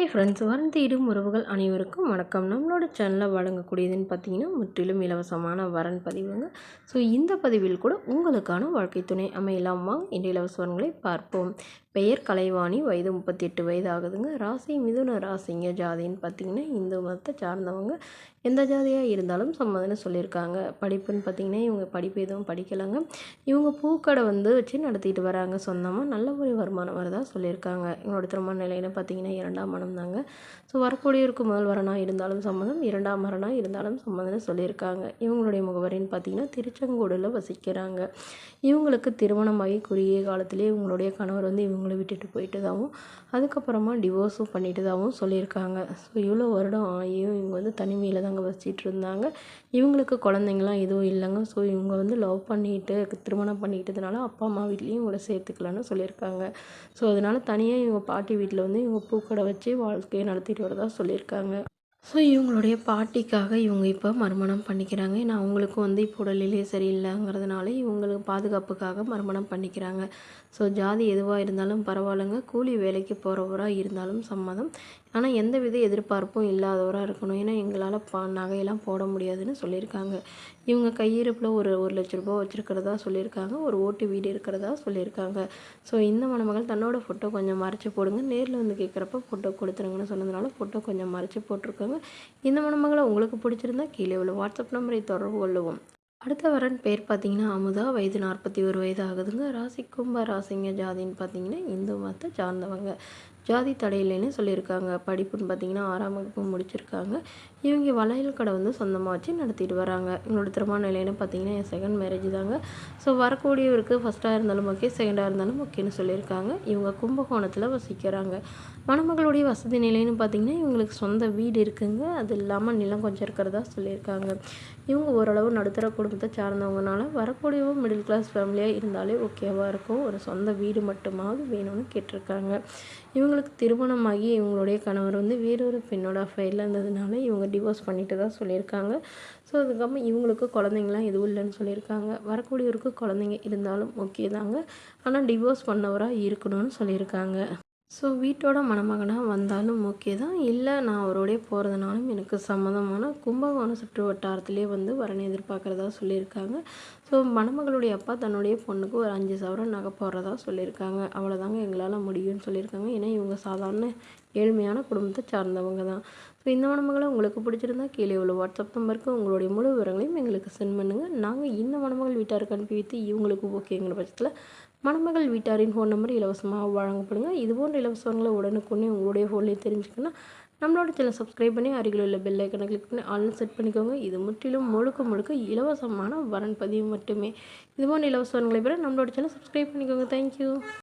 Hey friends, வரன் தேடும் உறவுகள் அனைவருக்கும் வணக்கம். நம்மளோட சேனலில் வழங்கக்கூடியதுன்னு பார்த்தீங்கன்னா முற்றிலும் இலவசமான வரன் பதிவுங்க. ஸோ இந்த பதிவில் கூட உங்களுக்கான வாழ்க்கை துணை அமையலாமா என்ற இலவச வரன்களை பார்ப்போம். பெயர் கலைவாணி, வயது 38 வயது ஆகுதுங்க. ராசி மிதுன ராசிங்க. ஜாதின்னு பார்த்தீங்கன்னா இந்து மதத்தை சார்ந்தவங்க. எந்த ஜாதியாக இருந்தாலும் சம்மதம்னு சொல்லியிருக்காங்க. படிப்புன்னு பார்த்தீங்கன்னா இவங்க படிப்பு எதுவும் படிக்கலைங்க. இவங்க பூக்கடை வச்சு நடத்திட்டு வராங்க. சொந்தமாக நல்ல ஒரு வருமானம் வரதா சொல்லியிருக்காங்க. இவங்களோட திருமண நிலைன்னு பார்த்தீங்கன்னா 2ஆம் மனம் தாங்க. ஸோ வரக்கூடியவருக்கு முதல் வரனாக இருந்தாலும் சம்மதம், 2ஆம் வரனாக இருந்தாலும் சம்மதம்னு சொல்லியிருக்காங்க. இவங்களுடைய முகவரின்னு பார்த்தீங்கன்னா திருச்செங்கோடில் வசிக்கிறாங்க. இவங்களுக்கு திருமணமாகி குறுகிய காலத்திலே இவங்களுடைய கணவர் இவங்களை விட்டுட்டு போயிட்டதாகவும் அதுக்கப்புறமா டிவோர்ஸும் பண்ணிட்டதாகவும் சொல்லியிருக்காங்க. ஸோ இவ்வளோ வருடம் ஆகியும் இவங்க தனிமையில் தாங்க வசிச்சிட்டு இருந்தாங்க. இவங்களுக்கு குழந்தைங்களாம் எதுவும் இல்லைங்க. ஸோ இவங்க லவ் பண்ணிட்டு திருமணம் பண்ணிக்கிட்டதுனால அப்பா அம்மா வீட்லேயும் இவங்களை சேர்த்துக்கலான்னு சொல்லியிருக்காங்க. ஸோ அதனால் தனியாக இவங்க பாட்டி வீட்டில் இவங்க பூக்கடை வச்சு வாழ்க்கையை நடத்திட்டு வரதா சொல்லியிருக்காங்க. ஸோ இவங்களுடைய பாட்டிக்காக இவங்க இப்போ மறுமணம் பண்ணிக்கிறாங்க. ஏன்னா அவங்களுக்கும் இப்போ உடல்நிலை சரியில்லைங்கிறதுனால இவங்களுக்கு பாதுகாப்புக்காக மறுமணம் பண்ணிக்கிறாங்க. ஸோ ஜாதி எதுவாக இருந்தாலும் பரவாயில்லைங்க, கூலி வேலைக்கு போகிறவராக இருந்தாலும் சம்மதம். ஆனால் எந்த வித எதிர்பார்ப்பும் இல்லாதவராக இருக்கணும். ஏன்னா எங்களால் நகையெல்லாம் போட முடியாதுன்னு சொல்லியிருக்காங்க. இவங்க கையிருப்பில் ஒரு 1,00,000 ரூபா வச்சுருக்கிறதா சொல்லியிருக்காங்க. ஒரு ஓட்டு வீடு இருக்கிறதா சொல்லியிருக்காங்க. ஸோ இந்த மணமகள் தன்னோட ஃபோட்டோ கொஞ்சம் மறைச்சி போடுங்க, நேரில் கேட்குறப்ப ஃபோட்டோ கொடுத்துருங்கன்னு சொன்னதுனால ஃபோட்டோ கொஞ்சம் மறைச்சி போட்டிருக்காங்க. இந்த மணமகளை உங்களுக்கு பிடிச்சிருந்தா கீழே உள்ள வாட்ஸ்அப் நம்பரை தொடர்பு கொள்ளுவோம். அடுத்த வரன் பேர் பார்த்தீங்கன்னா அமுதா, வயது 41 வயது ஆகுதுங்க. ராசி கும்ப ராசிங்க. ஜாதின்னு பார்த்தீங்கன்னா இந்து மதத்தை சார்ந்தவங்க. ஜாதி தடையில்லைன்னு சொல்லியிருக்காங்க. படிப்புன்னு பார்த்தீங்கன்னா 6ஆம் வகுப்பு முடிச்சிருக்காங்க. இவங்க வளையல் கடை சொந்தமாக வச்சு நடத்திட்டு வராங்க. இவங்களோட திருமண நிலைன்னு பார்த்தீங்கன்னா செகண்ட் மேரேஜ் தாங்க. ஸோ வரக்கூடியவருக்கு ஃபஸ்ட்டாக இருந்தாலும் ஓகே, செகண்டாக இருந்தாலும் ஓகேன்னு சொல்லியிருக்காங்க. இவங்க கும்பகோணத்தில் வசிக்கிறாங்க. மணமகளுடைய வசதி நிலைன்னு பார்த்தீங்கன்னா இவங்களுக்கு சொந்த வீடு இருக்குங்க. அது இல்லாமல் நிலம் கொஞ்சம் இருக்கிறதா சொல்லியிருக்காங்க. இவங்க ஓரளவு நடுத்தர குடும்பத்தை சார்ந்தவங்கனால வரக்கூடியவங்க மிடில் கிளாஸ் ஃபேமிலியாக இருந்தாலே ஓகேவாக இருக்கும். ஒரு சொந்த வீடு மட்டுமாவது வேணும்னு கேட்டிருக்காங்க. இவங்களுக்கு திருமணமாகி இவங்களுடைய கணவர் வேறொரு பெண்ணோட அஃபைரில் இருந்ததுனால இவங்க டிவோர்ஸ் பண்ணிட்டு தான் சொல்லியிருக்காங்க. ஸோ அதுக்கப்புறம் இவங்களுக்கு குழந்தைங்களாம் எதுவும் இல்லைன்னு சொல்லியிருக்காங்க. வரக்கூடியவருக்கு குழந்தைங்க இருந்தாலும் ஓகே தாங்க, ஆனால் டிவோர்ஸ் பண்ணவராக இருக்கணும்னு சொல்லியிருக்காங்க. ஸோ வீட்டோட மணமகனாக வந்தாலும் ஓகே தான், இல்லை நான் அவரோடய போகிறதுனாலும் எனக்கு சம்மதமான கும்பகோணம் சுற்று வட்டாரத்திலே வரனை எதிர்பார்க்குறதா சொல்லியிருக்காங்க. ஸோ மணமகளுடைய அப்பா தன்னுடைய பொண்ணுக்கு ஒரு 5 சவரன் நகை போடுறதா சொல்லியிருக்காங்க. அவ்வளோதாங்க எங்களால் முடியும்னு சொல்லியிருக்காங்க. ஏன்னா இவங்க சாதாரண ஏழ்மையான குடும்பத்தை சார்ந்தவங்க தான். ஸோ இந்த மணமகளை உங்களுக்கு பிடிச்சிருந்தா கீழே உள்ள வாட்ஸ்அப் நம்பருக்கு உங்களுடைய முழு விவரங்களையும் எங்களுக்கு சென்ட் பண்ணுங்கள். நாங்கள் இந்த மணமகள் வீட்டாருக்கு அனுப்பி வைத்து இவங்களுக்கு ஓகேங்கிற பட்சத்தில் மணமகள் வீட்டாரின் ஃபோன் நம்பர் இலவசமாக வழங்கப்படுங்க. இதுபோன்ற இலவசங்களை உடனுக்குடனே உங்களுடைய ஃபோன்லேயே தெரிஞ்சுக்கணும். நம்மளோட சேனல் சப்ஸ்கிரைப் பண்ணி அருகில் உள்ள பெல் ஐக்கனை கிளிக் பண்ணி ஆன்லைன் செட் பண்ணிக்கோங்க. இது முற்றிலும் முழுக்க இலவசமான வரன் பதிவு மட்டுமே. இதுபோன்ற இலவசங்களை பெற நம்மளோட சேனல் சப்ஸ்கிரைப் பண்ணிக்கோங்க. தேங்க்யூ.